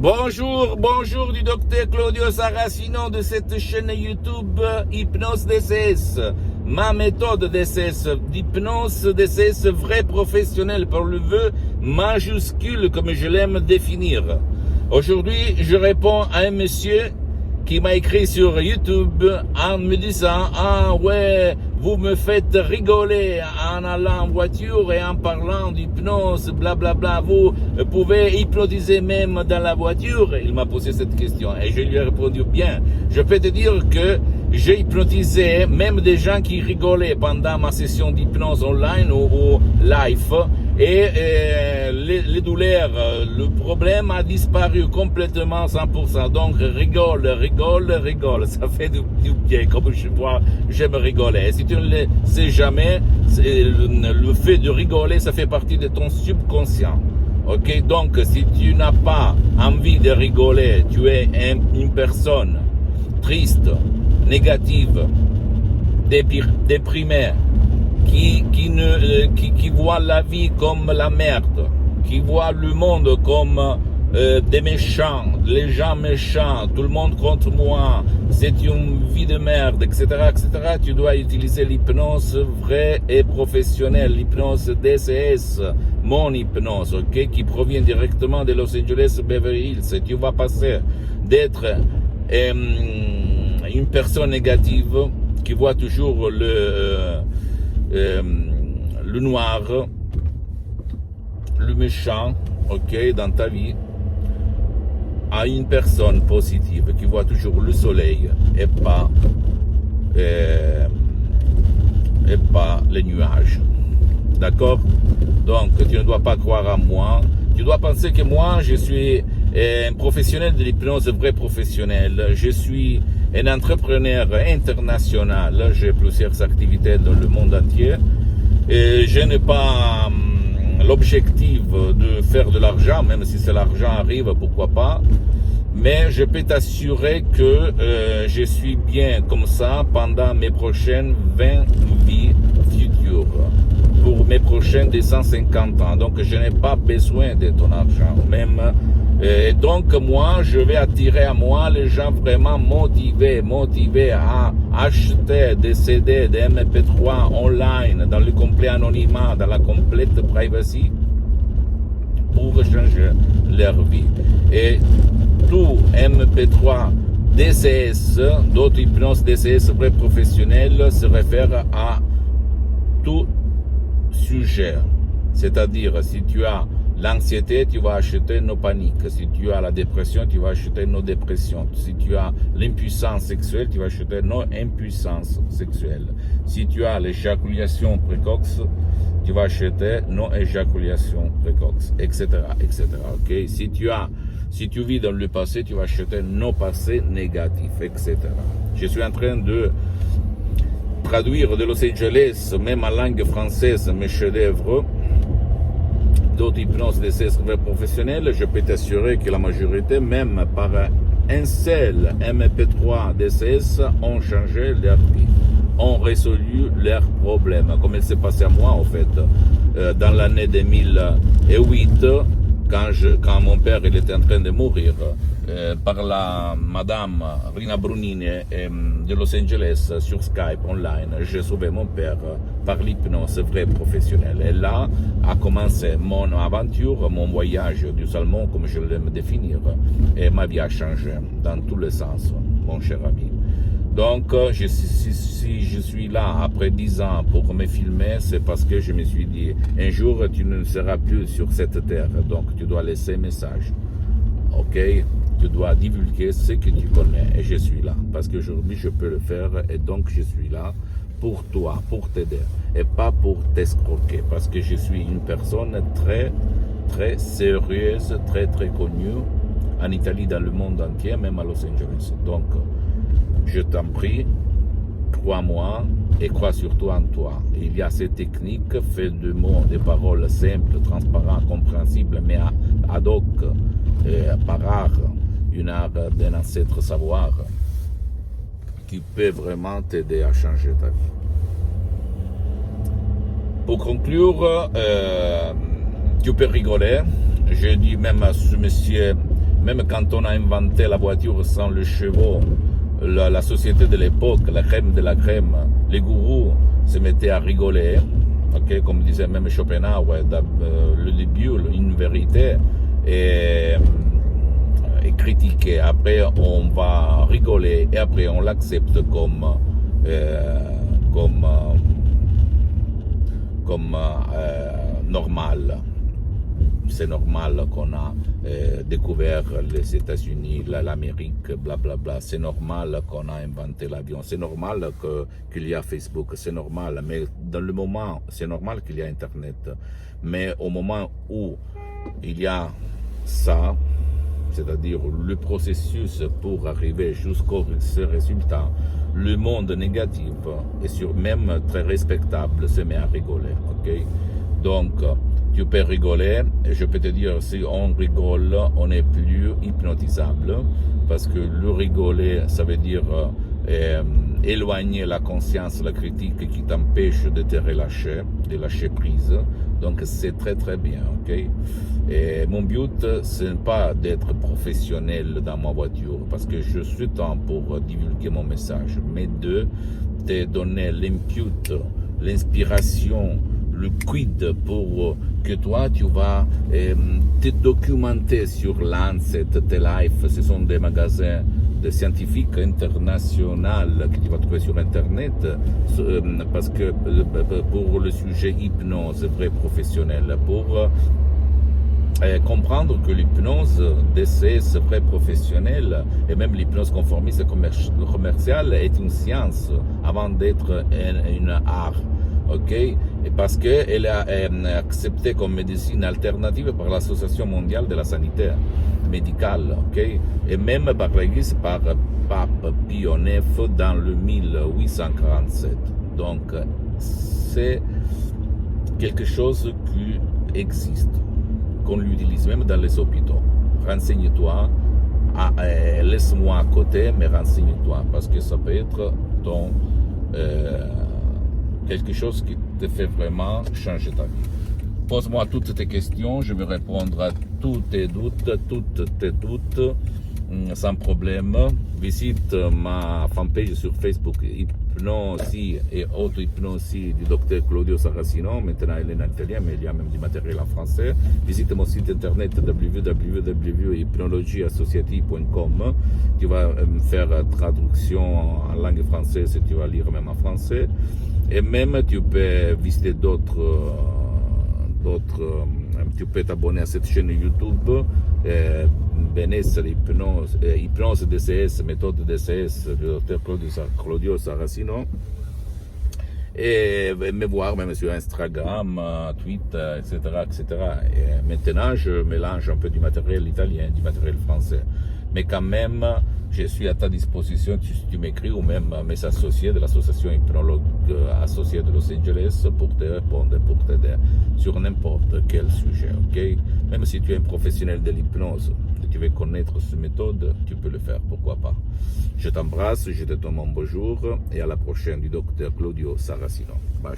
Bonjour du docteur Claudio Saracino de cette chaîne YouTube Hypnose DCS. Ma méthode DCS, d'hypnose DCS vrai professionnel par le vœu majuscule comme je l'aime définir. Aujourd'hui, je réponds à un monsieur qui m'a écrit sur YouTube en me disant « Ah ouais, vous me faites rigoler en allant en voiture et en parlant d'hypnose, blablabla, vous pouvez hypnotiser même dans la voiture ?» Il m'a posé cette question et je lui ai répondu « Bien, je peux te dire que j'ai hypnotisé même des gens qui rigolaient pendant ma session d'hypnose online ou live et les douleurs, le problème a disparu complètement 100%. Donc rigole, ça fait du bien. Comme j'aime rigoler. Si tu ne le sais jamais, le fait de rigoler, ça fait partie de ton subconscient. Ok, donc si tu n'as pas envie de rigoler, tu es une personne triste, négative, déprimée, qui voit la vie comme la merde, qui voit le monde comme des méchants, les gens méchants, tout le monde contre moi, c'est une vie de merde, etc., etc. Tu dois utiliser l'hypnose vraie et professionnelle, l'hypnose DCS, mon hypnose, ok, qui provient directement de Los Angeles Beverly Hills. Et tu vas passer d'être une personne négative qui voit toujours le noir, le méchant, ok, dans ta vie, à une personne positive qui voit toujours le soleil et pas les nuages. D'accord? Donc, tu ne dois pas croire en moi. Tu dois penser que moi, je suis un professionnel de l'hypnose, vrai professionnel. Je suis un entrepreneur international. J'ai plusieurs activités dans le monde entier. Et je n'ai pas l'objectif de faire de l'argent, même si l'argent arrive, pourquoi pas. Mais je peux t'assurer que je suis bien comme ça pendant mes prochaines 20 vies futures. Pour mes prochains 250 ans. Donc, je n'ai pas besoin de ton argent. Même, et donc, moi, je vais attirer à moi les gens vraiment motivés à acheter des CD, des MP3 online, dans le complet anonymat, dans la complète privacy, pour changer leur vie. Et tout MP3 DCS, d'autres hypnose DCS vrai professionnels, se réfère à tout sujet. C'est-à-dire, si tu as l'anxiété, tu vas acheter nos paniques. Si tu as la dépression, tu vas acheter nos dépressions. Si tu as l'impuissance sexuelle, tu vas acheter nos impuissances sexuelles. Si tu as l'éjaculation précoce, tu vas acheter nos éjaculations précoces, etc., etc. Ok? Si tu vis dans le passé, tu vas acheter nos passés négatifs, etc. Je suis en train de traduire de Los Angeles, même en langue française, mes chefs-d'œuvre d'autres hypnoses DCS professionnels. Je peux t'assurer que la majorité, même par un seul MP3 DCS, ont changé leur vie, ont résolu leurs problèmes, comme il s'est passé à moi, en fait, dans l'année 2008, quand mon père il était en train de mourir, par la madame Rina Brunini de Los Angeles sur Skype online, j'ai sauvé mon père par l'hypnose vraie professionnelle. Et là a commencé mon aventure, mon voyage du salmon, comme je l'aime définir, et ma vie a changé dans tous les sens, mon cher ami. Donc, si je suis là après 10 ans pour me filmer, c'est parce que je me suis dit, un jour tu ne seras plus sur cette terre, donc tu dois laisser un message. Ok? Tu dois divulguer ce que tu connais, et je suis là, parce qu'aujourd'hui je peux le faire, et donc je suis là pour toi, pour t'aider, et pas pour t'escroquer, parce que je suis une personne très, très sérieuse, très, très connue, en Italie, dans le monde entier, même à Los Angeles. Donc, je t'en prie, crois-moi et crois surtout en toi. Il y a ces techniques faites de mots, de paroles simples, transparentes, compréhensibles, mais ad hoc, par art, une art d'un ancêtre savoir, qui peut vraiment t'aider à changer ta vie. Pour conclure, tu peux rigoler. Je dis même à ce monsieur Même quand on a inventé la voiture sans le chevaux, la société de l'époque, la crème de la crème, les gourous se mettaient à rigoler. Okay, comme disait même Schopenhauer, le début, une vérité, et critiquer. Après, on va rigoler et après, on l'accepte comme normal. C'est normal qu'on a découvert les États-Unis, l'Amérique, blablabla. C'est normal qu'on a inventé l'avion. C'est normal qu'il y a Facebook. C'est normal. Mais dans le moment, c'est normal qu'il y a Internet. Mais au moment où il y a ça, c'est-à-dire le processus pour arriver jusqu'au ce résultat, le monde négatif et même très respectable se met à rigoler. Okay? Donc, tu peux rigoler, et je peux te dire, si on rigole, on n'est plus hypnotisable, parce que le rigoler, ça veut dire éloigner la conscience, la critique qui t'empêche de te relâcher, de lâcher prise. Donc c'est très très bien, ok? Et mon but, ce n'est pas d'être professionnel dans ma voiture, parce que je suis temps pour divulguer mon message, mais de te donner l'input, l'inspiration, le quid pour que toi tu vas te documenter sur Lancet, T-Life, ce sont des magasins de scientifiques internationaux que tu vas trouver sur Internet, parce que pour le sujet hypnose vrai professionnel, pour comprendre que l'hypnose DCS vrai professionnel et même l'hypnose conformiste commerciale est une science avant d'être une art. Ok, et parce qu'elle est acceptée comme médecine alternative par l'Association mondiale de la santé médicale, ok, et même par l'Église, par Pape Pie IX dans le 1847. Donc, c'est quelque chose qui existe, qu'on l'utilise même dans les hôpitaux. Renseigne-toi, laisse-moi à côté, mais renseigne-toi, parce que ça peut être ton quelque chose qui te fait vraiment changer ta vie. Pose-moi toutes tes questions, je vais répondre à tous tes doutes, sans problème. Visite ma fanpage sur Facebook, Hypnosie et auto-hypnosie du docteur Claudio Saracino. Maintenant, elle est en italien, mais il y a même du matériel en français. Visite mon site internet www.hypnologieassociative.com. Tu vas faire traduction en langue française et tu vas lire même en français. Et même, tu peux visiter tu peux t'abonner à cette chaîne YouTube, Benessere Hypnose DCS, méthode DCS, du docteur Claudio Saracino, et me voir même sur Instagram, Twitter, etc., etc. Et maintenant, je mélange un peu du matériel italien, du matériel français. Mais quand même, je suis à ta disposition si tu m'écris ou même mes associés de l'association hypnologue associée de Los Angeles pour te répondre, pour t'aider sur n'importe quel sujet, ok? Même si tu es un professionnel de l'hypnose et tu veux connaître cette méthode, tu peux le faire, pourquoi pas. Je t'embrasse, je te donne mon bonjour et à la prochaine du docteur Claudio Saracino. Bye.